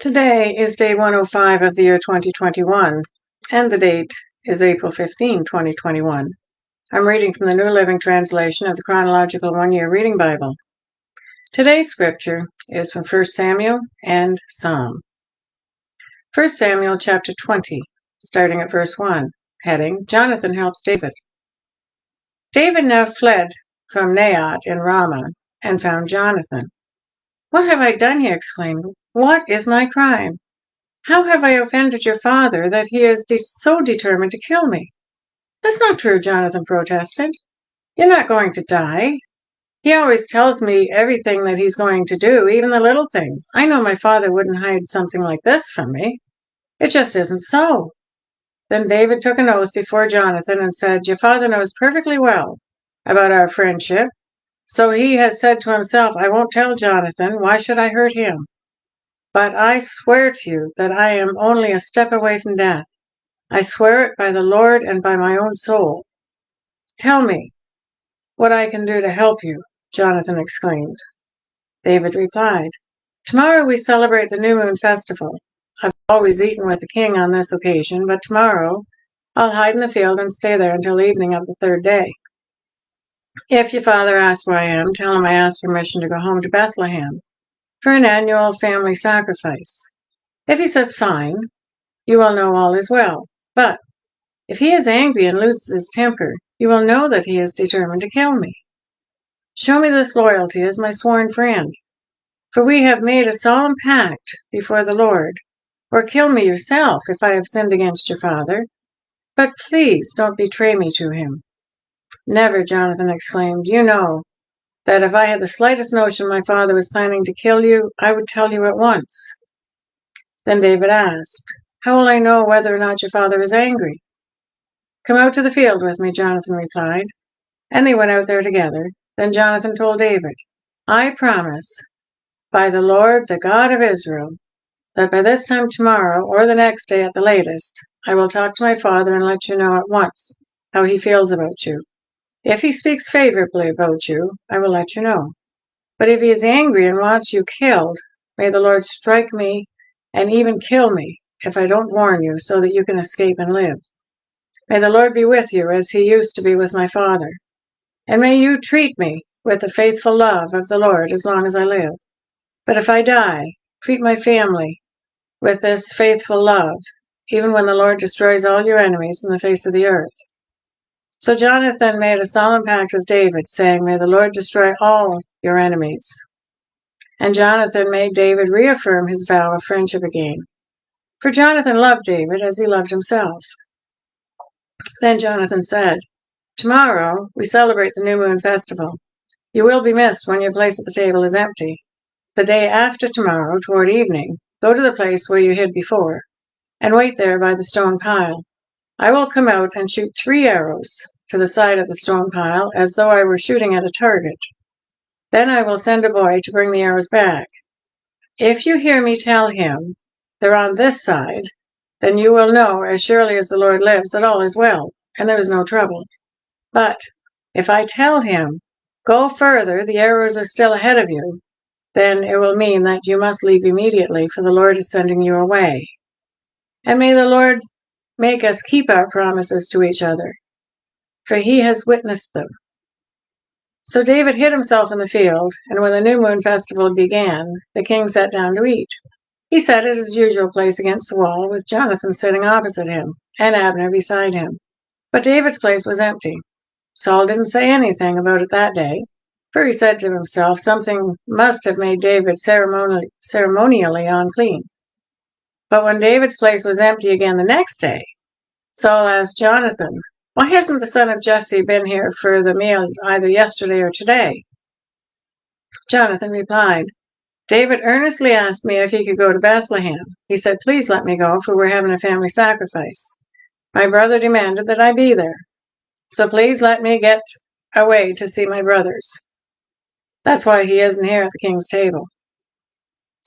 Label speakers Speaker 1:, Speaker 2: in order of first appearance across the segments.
Speaker 1: Today is day 105 of the year 2021, and the date is April 15, 2021. I'm reading from the New Living Translation of the Chronological One-Year Reading Bible. Today's scripture is from 1 Samuel and Psalm. 1 Samuel chapter 20, starting at verse 1, heading, Jonathan helps David. David now fled from Naioth in Ramah and found Jonathan. "What have I done?" he exclaimed. "What is my crime? How have I offended your father that he is so determined to kill me?" "That's not true," Jonathan protested. "You're not going to die. He always tells me everything that he's going to do, even the little things. I know my father wouldn't hide something like this from me. It just isn't so." Then David took an oath before Jonathan and said, "Your father knows perfectly well about our friendship, so he has said to himself, 'I won't tell Jonathan. Why should I hurt him?' But I swear to you that I am only a step away from death. I swear it by the Lord and by my own soul." "Tell me what I can do to help you," Jonathan exclaimed. David replied, "Tomorrow we celebrate the New Moon Festival. I've always eaten with the king on this occasion, but tomorrow I'll hide in the field and stay there until evening of the third day. If your father asks where I am, tell him I asked permission to go home to Bethlehem for an annual family sacrifice. If he says fine, you will know all is well. But if he is angry and loses his temper, you will know that he is determined to kill me. Show me this loyalty as my sworn friend, for we have made a solemn pact before the Lord. Or kill me yourself if I have sinned against your father. But please don't betray me to him." "Never," Jonathan exclaimed. "You know that if I had the slightest notion my father was planning to kill you, I would tell you at once." Then David asked, "How will I know whether or not your father is angry?" "Come out to the field with me," Jonathan replied, and they went out there together. Then Jonathan told David, "I promise by the Lord, the God of Israel, that by this time tomorrow, or the next day at the latest, I will talk to my father and let you know at once how he feels about you. If he speaks favorably about you, I will let you know. But if he is angry and wants you killed, may the Lord strike me and even kill me if I don't warn you so that you can escape and live. May the Lord be with you as he used to be with my father. And may you treat me with the faithful love of the Lord as long as I live. But if I die, treat my family with this faithful love, even when the Lord destroys all your enemies from the face of the earth." So Jonathan made a solemn pact with David, saying, "May the Lord destroy all your enemies." And Jonathan made David reaffirm his vow of friendship again, for Jonathan loved David as he loved himself. Then Jonathan said, "Tomorrow we celebrate the New Moon Festival. You will be missed when your place at the table is empty. The day after tomorrow, toward evening, go to the place where you hid before, and wait there by the stone pile. I will come out and shoot 3 arrows to the side of the stone pile, as though I were shooting at a target. Then I will send a boy to bring the arrows back. If you hear me tell him they're on this side, then you will know, as surely as the Lord lives, that all is well, and there is no trouble. But if I tell him, 'Go further, the arrows are still ahead of you,' then it will mean that you must leave immediately, for the Lord is sending you away. And may the Lord make us keep our promises to each other, for he has witnessed them." So David hid himself in the field, and when the New Moon Festival began, the king sat down to eat. He sat at his usual place against the wall, with Jonathan sitting opposite him, and Abner beside him. But David's place was empty. Saul didn't say anything about it that day, for he said to himself, something must have made David ceremonially unclean. But when David's place was empty again the next day, Saul asked Jonathan, "Why hasn't the son of Jesse been here for the meal either yesterday or today?" Jonathan replied, "David earnestly asked me if he could go to Bethlehem. He said, 'Please let me go, for we're having a family sacrifice.' My brother demanded that I be there. So please let me get away to see my brothers. That's why he isn't here at the king's table."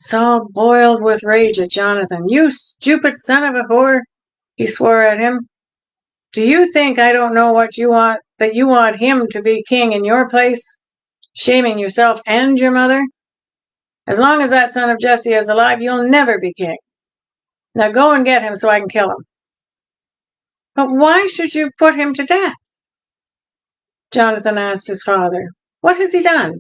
Speaker 1: Saul boiled with rage at Jonathan. "You stupid son of a whore," he swore at him. "Do you think I don't know what you want, that you want him to be king in your place, shaming yourself and your mother?" As long as that son of Jesse is alive, you'll never be king. Now go and get him so I can kill him." "But why should you put him to death?" Jonathan asked his father. "What has he done?"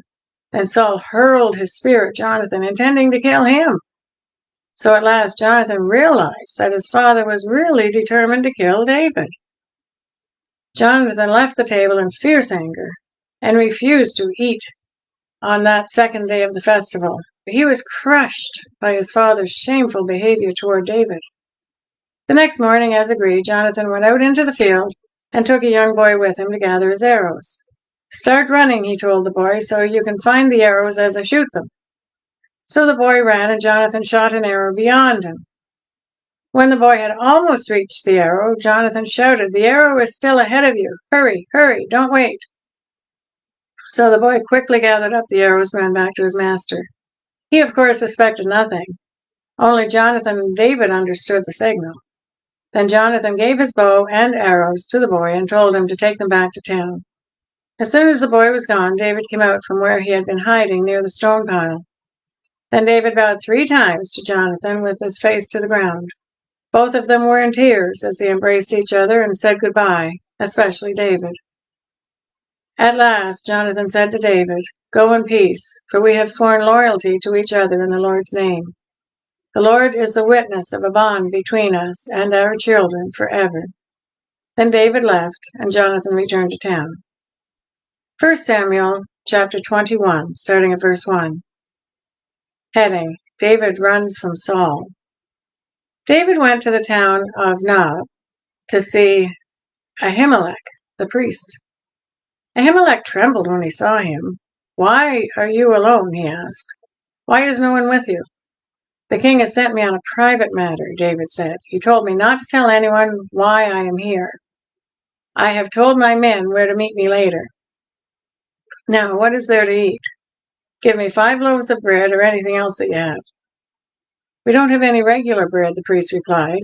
Speaker 1: And Saul hurled his spear at Jonathan, intending to kill him. So at last Jonathan realized that his father was really determined to kill David. Jonathan left the table in fierce anger and refused to eat on that second day of the festival. He was crushed by his father's shameful behavior toward David. The next morning, as agreed, Jonathan went out into the field and took a young boy with him to gather his arrows. "Start running," he told the boy, "so you can find the arrows as I shoot them." So the boy ran, and Jonathan shot an arrow beyond him. When the boy had almost reached the arrow, Jonathan shouted, "The arrow is still ahead of you. Hurry, hurry, don't wait." So the boy quickly gathered up the arrows and ran back to his master. He, of course, suspected nothing. Only Jonathan and David understood the signal. Then Jonathan gave his bow and arrows to the boy and told him to take them back to town. As soon as the boy was gone, David came out from where he had been hiding near the stone pile. Then David bowed 3 times to Jonathan with his face to the ground. Both of them were in tears as they embraced each other and said goodbye, especially David. At last, Jonathan said to David, "Go in peace, for we have sworn loyalty to each other in the Lord's name. The Lord is the witness of a bond between us and our children forever." Then David left, and Jonathan returned to town. 1 Samuel chapter 21, starting at verse 1. Heading: David runs from Saul. David went to the town of Nob to see Ahimelech, the priest. Ahimelech trembled when he saw him. "Why are you alone?" he asked. "Why is no one with you?" "The king has sent me on a private matter," David said. "He told me not to tell anyone why I am here. I have told my men where to meet me later. Now, what is there to eat? Give me 5 loaves of bread or anything else that you have." "We don't have any regular bread," the priest replied,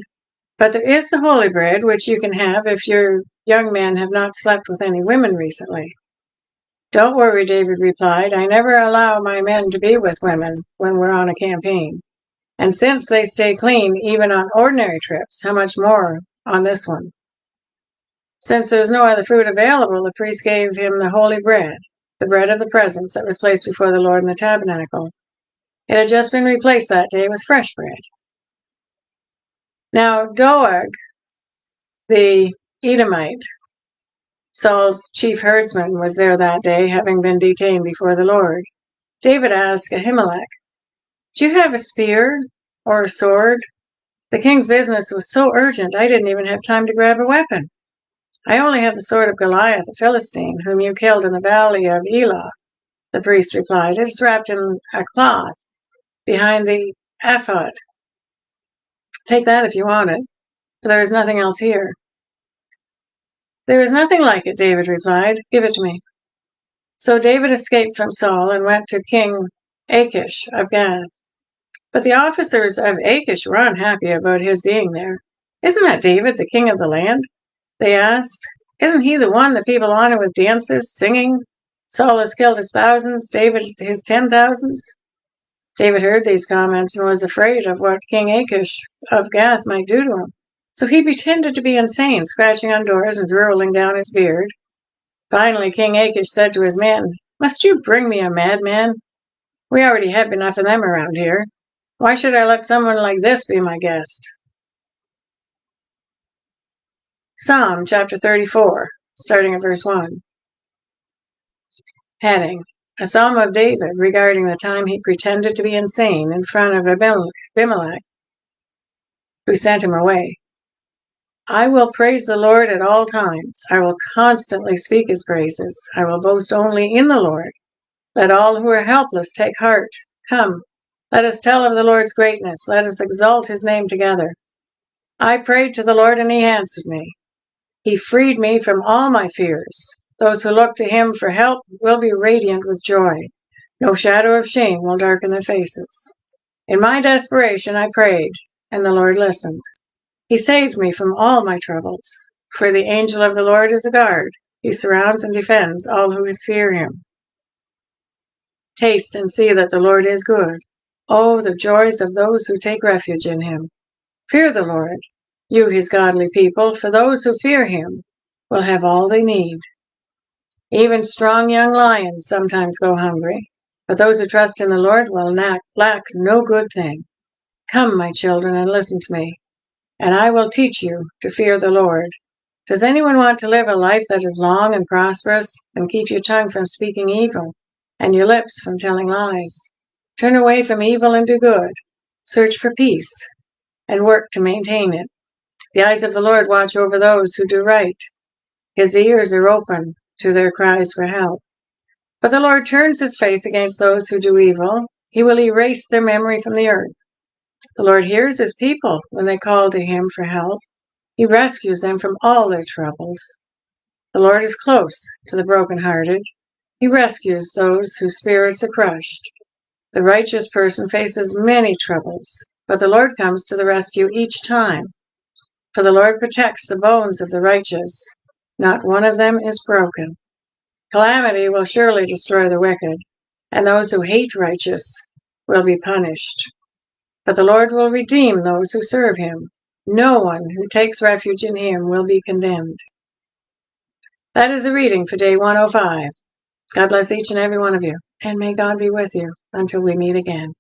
Speaker 1: "but there is the holy bread, which you can have if your young men have not slept with any women recently." "Don't worry," David replied. "I never allow my men to be with women when we're on a campaign. And since they stay clean even on ordinary trips, how much more on this one?" Since there was no other food available, the priest gave him the holy bread, the bread of the presence that was placed before the Lord in the tabernacle. It had just been replaced that day with fresh bread. Now Doeg, the Edomite, Saul's chief herdsman, was there that day, having been detained before the Lord. David asked Ahimelech, "Do you have a spear or a sword?" "The king's business was so urgent, I didn't even have time to grab a weapon." "I only have the sword of Goliath, the Philistine, whom you killed in the valley of Elah," the priest replied. "It is wrapped in a cloth behind the ephod. Take that if you want it, for there is nothing else here." "There is nothing like it," David replied. "Give it to me." So David escaped from Saul and went to King Achish of Gath. But the officers of Achish were unhappy about his being there. "Isn't that David, the king of the land?" they asked. "Isn't he the one the people honor with dances, singing? Saul has killed his thousands, David his 10,000s. David heard these comments and was afraid of what King Achish of Gath might do to him. So he pretended to be insane, scratching on doors and drooling down his beard. Finally, King Achish said to his men, "Must you bring me a madman? We already have enough of them around here. Why should I let someone like this be my guest?" Psalm chapter 34, starting at verse 1. Heading: A Psalm of David regarding the time he pretended to be insane in front of Abimelech, who sent him away. I will praise the Lord at all times. I will constantly speak his praises. I will boast only in the Lord. Let all who are helpless take heart. Come, let us tell of the Lord's greatness. Let us exalt his name together. I prayed to the Lord, and he answered me. He freed me from all my fears. Those who look to him for help will be radiant with joy. No shadow of shame will darken their faces. In my desperation I prayed, and the Lord listened. He saved me from all my troubles. For the angel of the Lord is a guard. He surrounds and defends all who fear him. Taste and see that the Lord is good. Oh, the joys of those who take refuge in him. Fear the Lord, you his godly people, for those who fear him will have all they need. Even strong young lions sometimes go hungry, but those who trust in the Lord will lack no good thing. Come, my children, and listen to me, and I will teach you to fear the Lord. Does anyone want to live a life that is long and prosperous and keep your tongue from speaking evil and your lips from telling lies? Turn away from evil and do good. Search for peace and work to maintain it. The eyes of the Lord watch over those who do right. His ears are open to their cries for help. But the Lord turns his face against those who do evil. He will erase their memory from the earth. The Lord hears his people when they call to him for help. He rescues them from all their troubles. The Lord is close to the brokenhearted. He rescues those whose spirits are crushed. The righteous person faces many troubles, but the Lord comes to the rescue each time. For the Lord protects the bones of the righteous. Not one of them is broken. Calamity will surely destroy the wicked, and those who hate righteous will be punished. But the Lord will redeem those who serve him. No one who takes refuge in him will be condemned. That is a reading for day 105. God bless each and every one of you, and may God be with you until we meet again.